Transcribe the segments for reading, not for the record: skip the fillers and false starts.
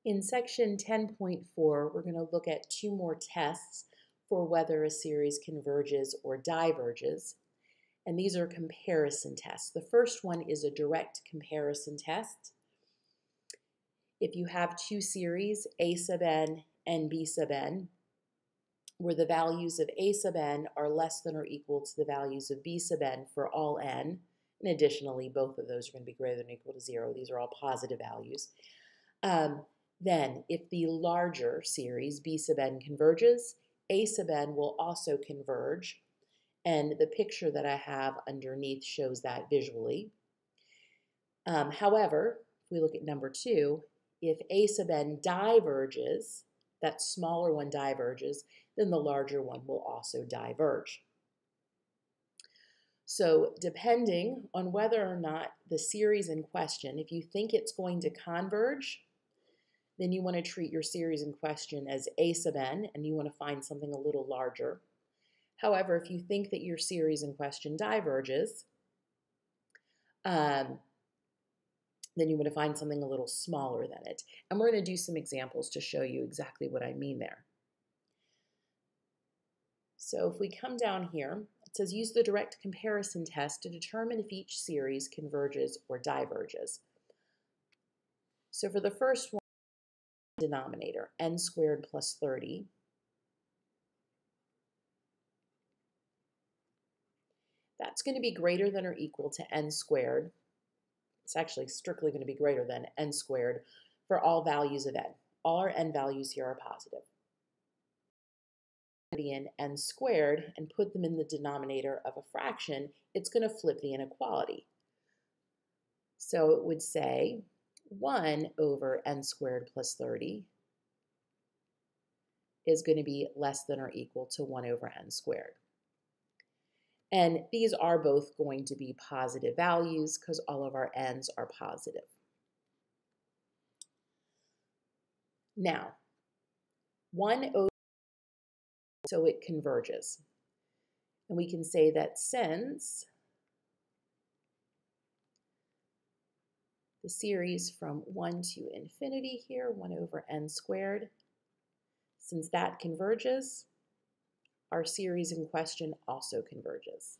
In section 10.4, we're going to look at two more tests for whether a series converges or diverges, and these are comparison tests. The first one is a direct comparison test. If you have two series, A sub n and B sub n, where the values of A sub n are less than or equal to the values of B sub n for all n, and additionally, both of those are going to be greater than or equal to 0. These are all positive values. Then, if the larger series, B sub n, converges, A sub n will also converge, and the picture that I have underneath shows that visually. However, if we look at number 2, if A sub n diverges, that smaller one diverges, then the larger one will also diverge. So depending on whether or not the series in question, if you think it's going to converge, then you want to treat your series in question as A sub n, and you want to find something a little larger. However, if you think that your series in question diverges, then you want to find something a little smaller than it. And we're going to do some examples to show you exactly what I mean there. So if we come down here, it says use the direct comparison test to determine if each series converges or diverges. So for the first one, denominator, n squared plus 30. That's going to be greater than or equal to n squared. It's actually strictly going to be greater than n squared for all values of n. All our n values here are positive. In n squared and put them in the denominator of a fraction, it's going to flip the inequality. So it would say 1 over n squared plus 30 is going to be less than or equal to 1 over n squared. And these are both going to be positive values because all of our n's are positive. Now, 1 over, so it converges. And we can say that since the series from 1 to infinity here, 1 over n squared, since that converges, our series in question also converges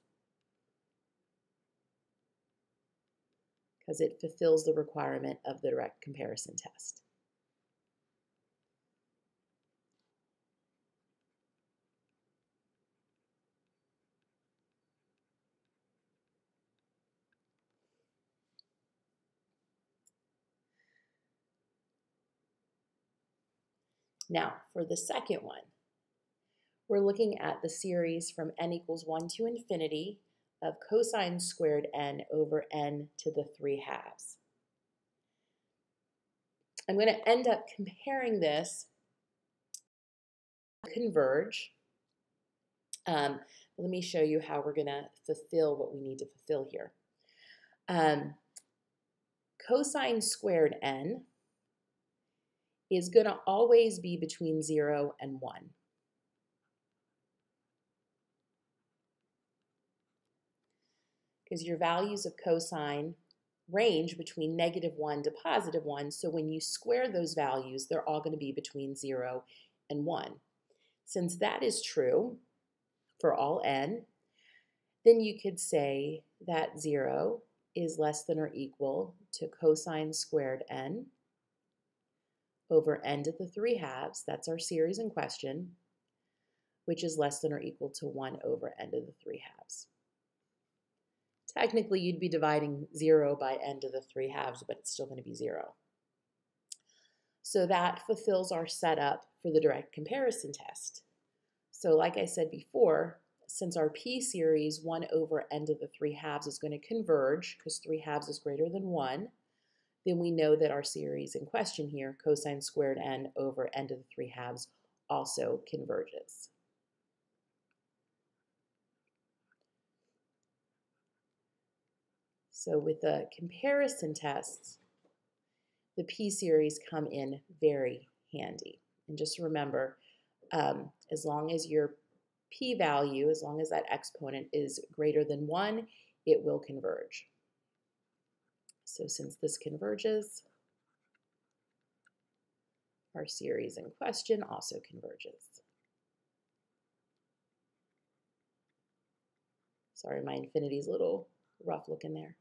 because it fulfills the requirement of the direct comparison test. Now, for the second one, we're looking at the series from n equals 1 to infinity of cosine squared n over n to the 3/2. I'm going to end up comparing this converge. Let me show you how we're going to fulfill what we need to fulfill here. Cosine squared n is going to always be between 0 and 1. Because your values of cosine range between -1 to +1, so when you square those values, they're all going to be between 0 and 1. Since that is true for all n, then you could say that 0 is less than or equal to cosine squared n over n to the 3/2, that's our series in question, which is less than or equal to 1 over n to the 3/2. Technically, you'd be dividing 0 by n to the 3/2, but it's still going to be 0. So that fulfills our setup for the direct comparison test. So like I said before, since our p series 1 over n to the 3/2 is going to converge, because 3/2 is greater than 1, then we know that our series in question here, cosine squared n over n to the 3/2, also converges. So with the comparison tests, the p-series come in very handy. And just remember, as long as your p-value, as long as that exponent is greater than 1, it will converge. So since this converges, Our series in question also converges. Sorry, my infinity's a little rough looking there.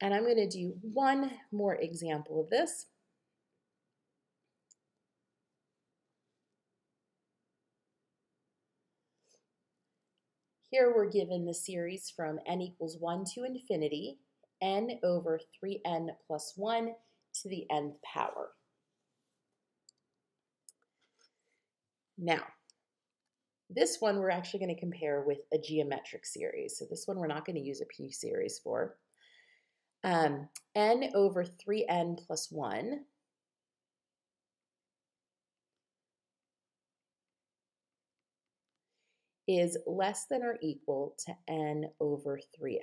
And I'm going to do one more example of this. Here we're given the series from n equals 1 to infinity, n over 3n plus 1 to the nth power. Now, this one we're actually going to compare with a geometric series. So this one we're not going to use a p-series for. N over 3n plus 1 is less than or equal to n over 3n.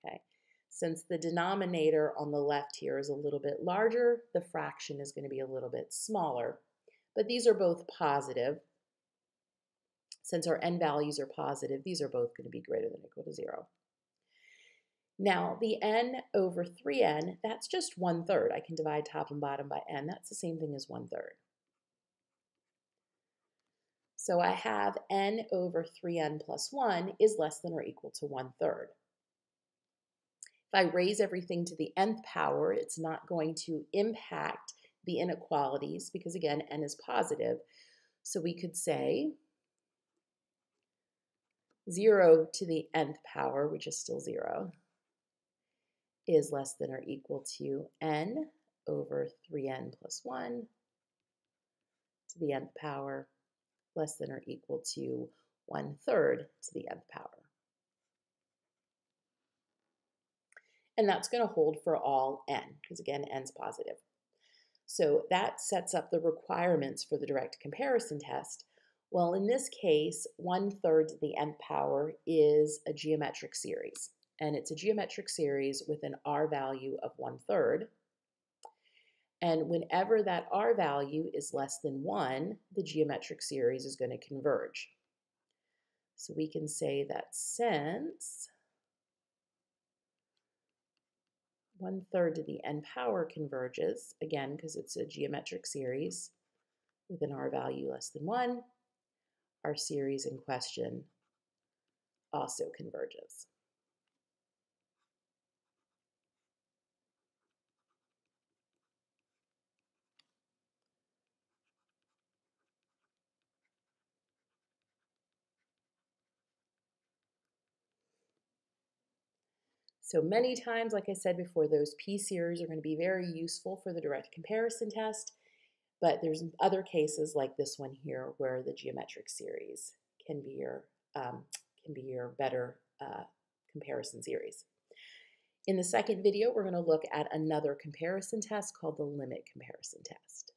Okay. Since the denominator on the left here is a little bit larger, the fraction is going to be a little bit smaller. But these are both positive. Since our n values are positive, these are both going to be greater than or equal to 0. Now, the n over 3n, that's just 1/3. I can divide top and bottom by n. That's the same thing as 1/3. So I have n over 3n plus 1 is less than or equal to 1/3. If I raise everything to the nth power, it's not going to impact the inequalities because, again, n is positive. So we could say 0 to the nth power, which is still 0, is less than or equal to n over 3n plus 1 to the nth power, less than or equal to 1/3 to the nth power. And that's going to hold for all n, because again, n's positive. So that sets up the requirements for the direct comparison test. Well, in this case, 1/3 to the nth power is a geometric series. And it's a geometric series with an r value of 1/3. And whenever that r value is less than 1, the geometric series is going to converge. So we can say that since 1/3 to the n power converges, again, because it's a geometric series with an r value less than 1, our series in question also converges. So many times, like I said before, those p-series are going to be very useful for the direct comparison test, but there's other cases like this one here where the geometric series can be your better comparison series. In the second video, we're going to look at another comparison test called the limit comparison test.